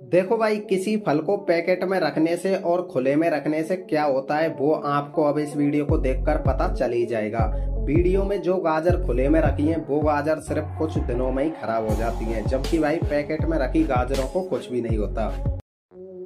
देखो भाई, किसी फल को पैकेट में रखने से और खुले में रखने से क्या होता है वो आपको अब इस वीडियो को देखकर पता चल ही जाएगा। वीडियो में जो गाजर खुले में रखी है वो गाजर सिर्फ कुछ दिनों में ही खराब हो जाती हैं, जबकि भाई पैकेट में रखी गाजरों को कुछ भी नहीं होता।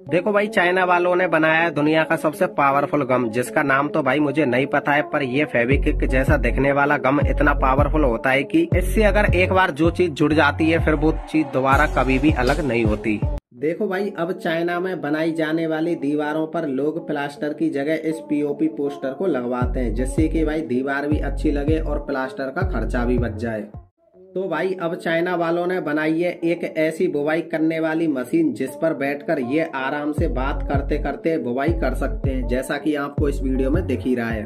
देखो भाई, चाइना वालों ने बनाया है दुनिया का सबसे पावरफुल गम, जिसका नाम तो भाई मुझे नहीं पता है, पर ये फेविक्विक जैसा दिखने वाला गम इतना पावरफुल होता है कि इससे अगर एक बार जो चीज जुड़ जाती है फिर वो चीज दोबारा कभी भी अलग नहीं होती। देखो भाई, अब चाइना में बनाई जाने वाली दीवारों पर लोग प्लास्टर की जगह इस पीओपी पोस्टर को लगवाते हैं, जिससे कि भाई दीवार भी अच्छी लगे और प्लास्टर का खर्चा भी बच जाए। तो भाई अब चाइना वालों ने बनाई है एक ऐसी बुवाई करने वाली मशीन, जिस पर बैठकर ये आराम से बात करते करते बुवाई कर सकते हैं, जैसा कि आपको इस वीडियो में दिख ही रहा है।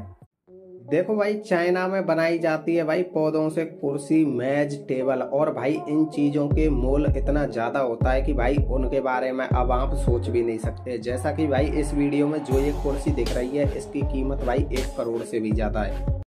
देखो भाई, चाइना में बनाई जाती है भाई पौधों से कुर्सी, मेज, टेबल, और भाई इन चीजों के मोल इतना ज्यादा होता है कि भाई उनके बारे में अब आप सोच भी नहीं सकते। जैसा कि भाई इस वीडियो में जो ये कुर्सी दिख रही है, इसकी कीमत भाई 1 करोड़ से भी ज्यादा है।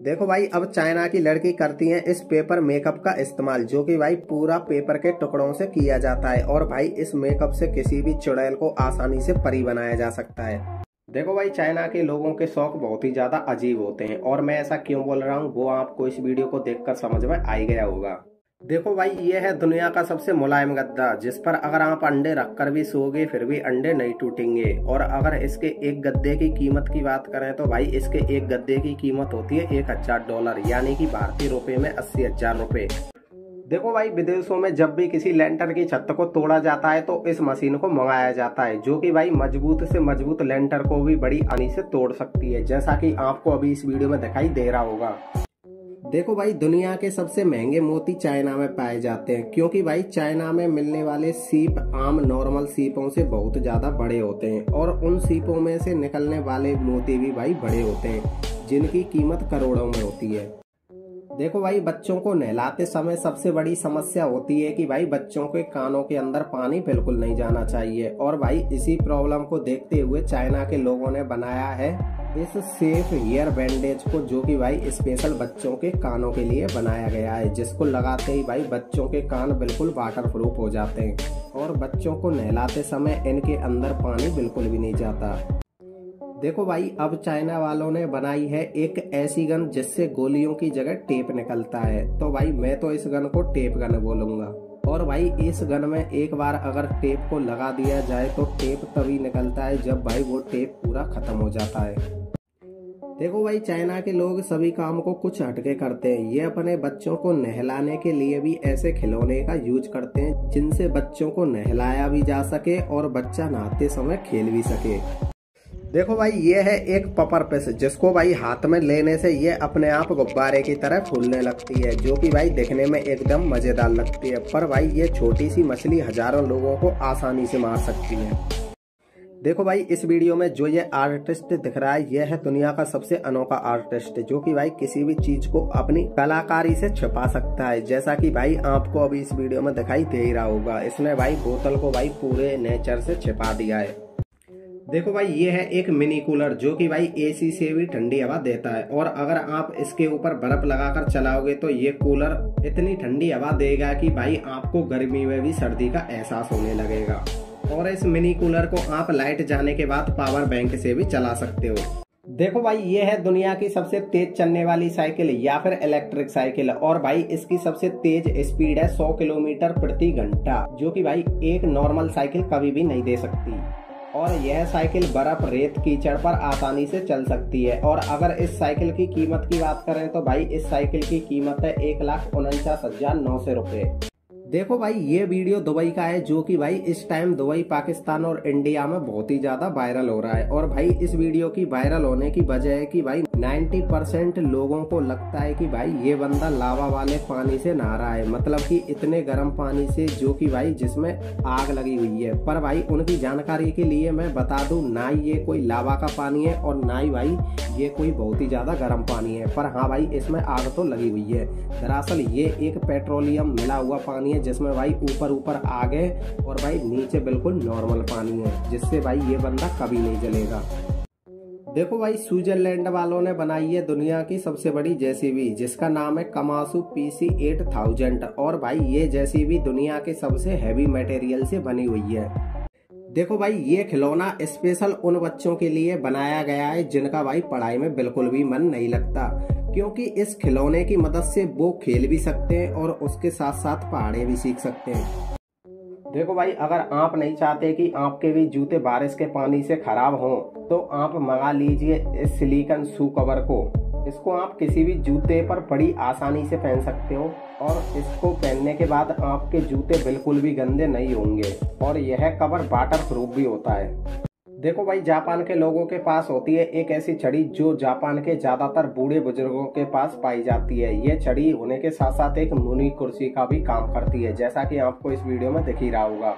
देखो भाई, अब चाइना की लड़की करती हैं इस पेपर मेकअप का इस्तेमाल, जो कि भाई पूरा पेपर के टुकड़ों से किया जाता है, और भाई इस मेकअप से किसी भी चुड़ैल को आसानी से परी बनाया जा सकता है। देखो भाई, चाइना के लोगों के शौक बहुत ही ज्यादा अजीब होते हैं, और मैं ऐसा क्यों बोल रहा हूँ वो आपको इस वीडियो को देखकर समझ में आ ही गया होगा। देखो भाई, ये है दुनिया का सबसे मुलायम गद्दा, जिस पर अगर आप अंडे रखकर भी सोओगे फिर भी अंडे नहीं टूटेंगे। और अगर इसके एक गद्दे की कीमत की बात करें तो भाई इसके एक गद्दे की कीमत होती है $1000, यानी कि भारतीय रुपए में 80,000 रुपए। देखो भाई, विदेशों में जब भी किसी लेंटर की छत को तोड़ा जाता है तो इस मशीन को मंगाया जाता है, जो कि भाई मजबूत से मजबूत लेंटर को भी बड़ी आसानी से तोड़ सकती है, जैसा कि आपको अभी इस वीडियो में दिखाई दे रहा होगा। देखो भाई, दुनिया के सबसे महंगे मोती चाइना में पाए जाते हैं, क्योंकि भाई चाइना में मिलने वाले सीप आम नॉर्मल सीपों से बहुत ज्यादा बड़े होते हैं, और उन सीपों में से निकलने वाले मोती भी भाई बड़े होते हैं, जिनकी कीमत करोड़ों में होती है। देखो भाई, बच्चों को नहलाते समय सबसे बड़ी समस्या होती है कि भाई बच्चों के कानों के अंदर पानी बिल्कुल नहीं जाना चाहिए, और भाई इसी प्रॉब्लम को देखते हुए चाइना के लोगों ने बनाया है इस सेफ ईयर बैंडेज को, जो कि भाई स्पेशल बच्चों के कानों के लिए बनाया गया है, जिसको लगाते ही भाई बच्चों के कान बिल्कुल वाटर प्रूफ हो जाते हैं, और बच्चों को नहलाते समय इनके अंदर पानी बिल्कुल भी नहीं जाता। देखो भाई, अब चाइना वालों ने बनाई है एक ऐसी गन जिससे गोलियों की जगह टेप निकलता है, तो भाई मैं तो इस गन को टेप गन बोलूंगा। और भाई इस गन में एक बार अगर टेप को लगा दिया जाए तो टेप तभी निकलता है जब भाई वो टेप पूरा खत्म हो जाता है। देखो भाई, चाइना के लोग सभी काम को कुछ हटके करते हैं। ये अपने बच्चों को नहलाने के लिए भी ऐसे खिलौने का यूज करते हैं जिनसे बच्चों को नहलाया भी जा सके और बच्चा नहाते समय खेल भी सके। देखो भाई, ये है एक पपर फिश, जिसको भाई हाथ में लेने से ये अपने आप गुब्बारे की तरह फूलने लगती है, जो कि भाई दिखने में एकदम मजेदार लगती है। पर भाई ये छोटी सी मछली हजारों लोगों को आसानी से मार सकती है। देखो भाई, इस वीडियो में जो ये आर्टिस्ट दिख रहा है, यह है दुनिया का सबसे अनोखा आर्टिस्ट, जो कि भाई किसी भी चीज को अपनी कलाकारी से छिपा सकता है, जैसा कि भाई आपको अभी इस वीडियो में दिखाई दे ही रहा होगा। इसने भाई बोतल को भाई पूरे नेचर से छिपा दिया है। देखो भाई, ये है एक मिनी कूलर, जो कि भाई एसी से भी ठंडी हवा देता है, और अगर आप इसके ऊपर बर्फ लगाकर चलाओगे तो ये कूलर इतनी ठंडी हवा देगा कि भाई आपको गर्मी में भी सर्दी का एहसास होने लगेगा। और इस मिनी कूलर को आप लाइट जाने के बाद पावर बैंक से भी चला सकते हो। देखो भाई, ये है दुनिया की सबसे तेज चलने वाली साइकिल या फिर इलेक्ट्रिक साइकिल, और भाई इसकी सबसे तेज स्पीड है 100 किलोमीटर प्रति घंटा, जो कि भाई एक नॉर्मल साइकिल कभी भी नहीं दे सकती। और यह साइकिल बर्फ, रेत, कीचड़ पर आसानी से चल सकती है। और अगर इस साइकिल की कीमत की बात करें तो भाई इस साइकिल की कीमत है 1,49,900 रुपए। देखो भाई, ये वीडियो दुबई का है, जो कि भाई इस टाइम दुबई, पाकिस्तान और इंडिया में बहुत ही ज्यादा वायरल हो रहा है। और भाई इस वीडियो की वायरल होने की वजह है कि भाई 90% लोगों को लगता है कि भाई ये बंदा लावा वाले पानी से नहा रहा है, मतलब कि इतने गर्म पानी से, जो कि भाई जिसमें आग लगी हुई है। पर भाई उनकी जानकारी के लिए मैं बता दूं, ना ही ये कोई लावा का पानी है और ना ही भाई ये कोई बहुत ही ज्यादा गर्म पानी है, पर हाँ भाई इसमें आग तो लगी हुई है। दरअसल ये एक पेट्रोलियम मिला हुआ पानी है, जिसमें भाई ऊपर आग है और भाई नीचे बिल्कुल नॉर्मल पानी है, जिससे भाई ये बंदा कभी नहीं जलेगा। देखो भाई, स्विट्जरलैंड वालों ने बनाई है दुनिया की सबसे बड़ी जेसीबी, जिसका नाम है कमासू PC 8000। और भाई ये जेसीबी दुनिया के सबसे हैवी मटेरियल से बनी हुई है। देखो भाई, ये खिलौना स्पेशल उन बच्चों के लिए बनाया गया है जिनका भाई पढ़ाई में बिल्कुल भी मन नहीं लगता, क्योंकि इस खिलौने की मदद से वो खेल भी सकते हैं और उसके साथ साथ पहाड़े भी सीख सकते हैं। देखो भाई, अगर आप नहीं चाहते कि आपके भी जूते बारिश के पानी से खराब हों, तो आप मंगा लीजिए इस सिलिकॉन शू कवर को। इसको आप किसी भी जूते पर बड़ी आसानी से पहन सकते हो और इसको पहनने के बाद आपके जूते बिल्कुल भी गंदे नहीं होंगे। और यह कवर वाटर प्रूफ भी होता है। देखो भाई, जापान के लोगों के पास होती है एक ऐसी छड़ी जो जापान के ज्यादातर बूढ़े बुजुर्गों के पास पाई जाती है। ये छड़ी होने के साथ साथ एक मुनि कुर्सी का भी काम करती है, जैसा कि आपको इस वीडियो में दिख ही रहा होगा।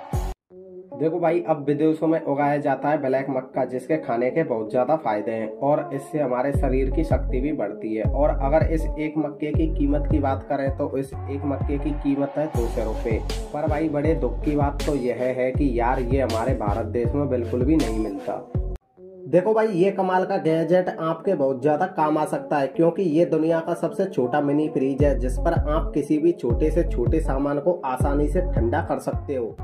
देखो भाई, अब विदेशों में उगाया जाता है ब्लैक मक्का, जिसके खाने के बहुत ज्यादा फायदे हैं और इससे हमारे शरीर की शक्ति भी बढ़ती है। और अगर इस एक मक्के की कीमत की बात करें तो इस एक मक्के की कीमत है 200 रुपए। पर भाई बड़े दुख की बात तो यह है कि यार ये हमारे भारत देश में बिल्कुल भी नहीं मिलता। देखो भाई, ये कमाल का गैजेट आपके बहुत ज्यादा काम आ सकता है, क्योंकि ये दुनिया का सबसे छोटा मिनी फ्रिज है जिस पर आप किसी भी छोटे से छोटे सामान को आसानी से ठंडा कर सकते हो।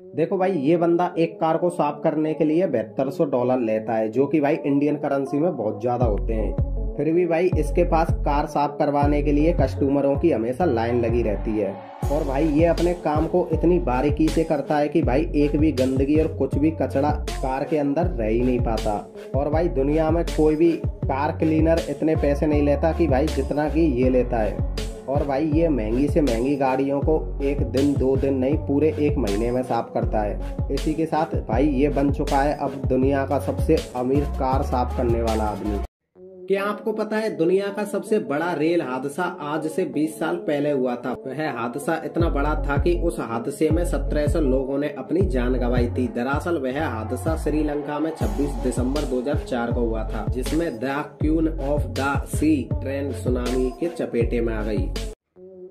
देखो भाई, ये बंदा एक कार को साफ करने के लिए $7200 लेता है, जो कि भाई इंडियन करेंसी में बहुत ज्यादा होते हैं। फिर भी भाई इसके पास कार साफ करवाने के लिए कस्टमरों की हमेशा लाइन लगी रहती है। और भाई ये अपने काम को इतनी बारीकी से करता है कि भाई एक भी गंदगी और कुछ भी कचरा कार के अंदर रह ही नहीं पाता। और भाई दुनिया में कोई भी कार क्लीनर इतने पैसे नहीं लेता कि भाई जितना कि ये लेता है। और भाई ये महंगी से महंगी गाड़ियों को 1 दिन 2 दिन नहीं, पूरे 1 महीने में साफ करता है। इसी के साथ भाई ये बन चुका है अब दुनिया का सबसे अमीर कार साफ करने वाला आदमी। क्या आपको पता है दुनिया का सबसे बड़ा रेल हादसा आज से 20 साल पहले हुआ था। वह हादसा इतना बड़ा था कि उस हादसे में 1700 लोगों ने अपनी जान गंवाई थी। दरअसल वह हादसा श्रीलंका में 26 दिसंबर 2004 को हुआ था, जिसमें the queen of the sea train tsunami के चपेटे में आ गई।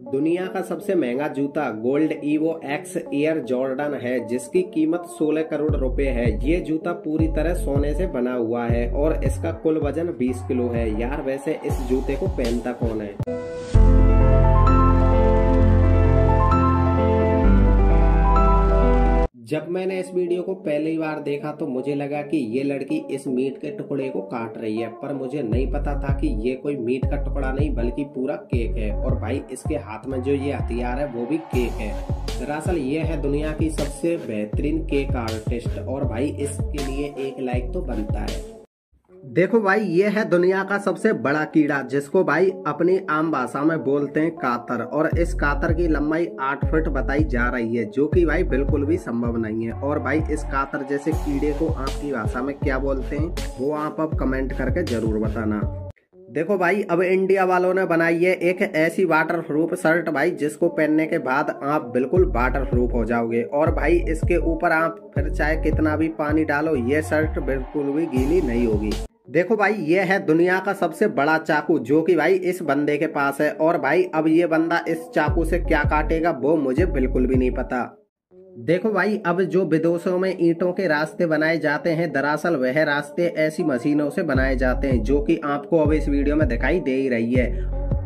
दुनिया का सबसे महंगा जूता gold evo x air Jordan है, जिसकी कीमत 16 करोड़ रुपए है। ये जूता पूरी तरह सोने से बना हुआ है और इसका कुल वजन 20 किलो है। यार वैसे इस जूते को पहनता कौन है? जब मैंने इस वीडियो को पहली बार देखा तो मुझे लगा कि ये लड़की इस मीट के टुकड़े को काट रही है, पर मुझे नहीं पता था कि ये कोई मीट का टुकड़ा नहीं बल्कि पूरा केक है। और भाई इसके हाथ में जो ये हथियार है वो भी केक है। दरअसल ये है दुनिया की सबसे बेहतरीन केक आर्टिस्ट और भाई इसके लिए 1 लाइक तो बनता है। देखो भाई, ये है दुनिया का सबसे बड़ा कीड़ा, जिसको भाई अपनी आम भाषा में बोलते हैं कातर। और इस कातर की लंबाई 8 फीट बताई जा रही है, जो कि भाई बिल्कुल भी संभव नहीं है। और भाई इस कातर जैसे कीड़े को आपकी भाषा में क्या बोलते हैं वो आप अब कमेंट करके जरूर बताना। देखो भाई, अब इंडिया वालों ने बनाई है एक ऐसी वाटर प्रूफ शर्ट भाई, जिसको पहनने के बाद आप बिल्कुल वाटर प्रूफ हो जाओगे। और भाई इसके ऊपर आप फिर चाहे कितना भी पानी डालो, ये शर्ट बिल्कुल भी गीली नहीं होगी। देखो भाई, ये है दुनिया का सबसे बड़ा चाकू, जो कि भाई इस बंदे के पास है। और भाई अब ये बंदा इस चाकू से क्या काटेगा वो मुझे बिल्कुल भी नहीं पता। देखो भाई, अब जो विदेशों में ईंटों के रास्ते बनाए जाते हैं, दरअसल वह रास्ते ऐसी मशीनों से बनाए जाते हैं जो कि आपको अब इस वीडियो में दिखाई दे ही रही है।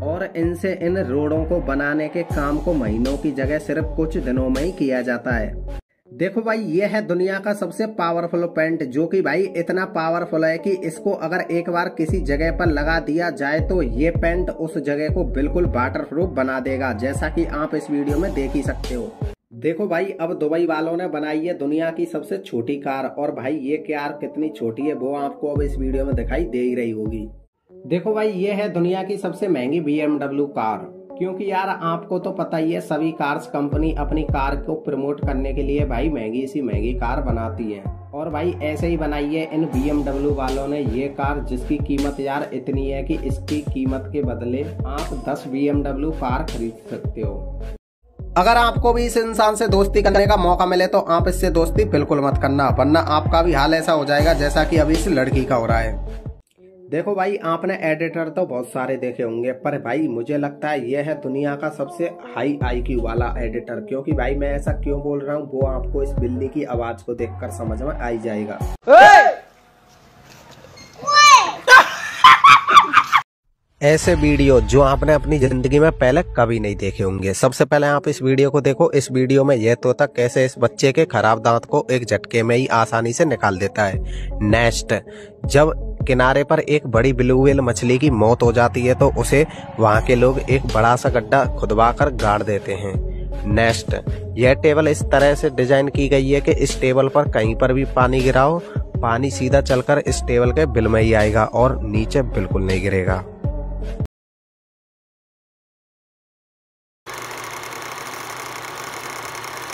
और इनसे इन रोडों को बनाने के काम को महीनों की जगह सिर्फ कुछ दिनों में ही किया जाता है। देखो भाई, ये है दुनिया का सबसे पावरफुल पेंट, जो कि भाई इतना पावरफुल है कि इसको अगर एक बार किसी जगह पर लगा दिया जाए तो ये पेंट उस जगह को बिल्कुल वाटर प्रूफ बना देगा, जैसा कि आप इस वीडियो में देख ही सकते हो। देखो भाई, अब दुबई वालों ने बनाई है दुनिया की सबसे छोटी कार। और भाई ये कार कितनी छोटी है वो आपको अब इस वीडियो में दिखाई दे ही रही होगी। देखो भाई, ये है दुनिया की सबसे महंगी BMW कार, क्योंकि यार आपको तो पता ही है सभी कार्स कंपनी अपनी कार को प्रमोट करने के लिए भाई महंगी सी महंगी कार बनाती है। और भाई ऐसे ही बनाई है इन BMW वालों ने ये कार, जिसकी कीमत यार इतनी है कि इसकी कीमत के बदले आप 10 BMW कार खरीद सकते हो। अगर आपको भी इस इंसान से दोस्ती करने का मौका मिले तो आप इससे दोस्ती बिल्कुल मत करना, वरना आपका भी हाल ऐसा हो जाएगा जैसा कि अभी इस लड़की का हो रहा है। देखो भाई, आपने एडिटर तो बहुत सारे देखे होंगे, पर भाई मुझे लगता है यह है दुनिया का सबसे हाई IQ वाला एडिटर। क्योंकि भाई मैं ऐसा क्यों बोल रहा हूँ वो आपको इस बिल्ली की आवाज को देखकर समझ में आ ही जाएगा। ऐसे वीडियो जो आपने अपनी जिंदगी में पहले कभी नहीं देखे होंगे। सबसे पहले आप इस वीडियो को देखो। इस वीडियो में यह तोता कैसे इस बच्चे के खराब दांत को एक झटके में ही आसानी से निकाल देता है। नेक्स्ट, जब किनारे पर एक बड़ी ब्लू व्हेल मछली की मौत हो जाती है तो उसे वहां के लोग एक बड़ा सा गड्ढा खुदवा कर गाड़ देते हैं। नेक्स्ट, यह टेबल इस तरह से डिजाइन की गई है कि इस टेबल पर कहीं पर भी पानी गिराओ, पानी सीधा चलकर इस टेबल के बिल में ही आएगा और नीचे बिल्कुल नहीं गिरेगा।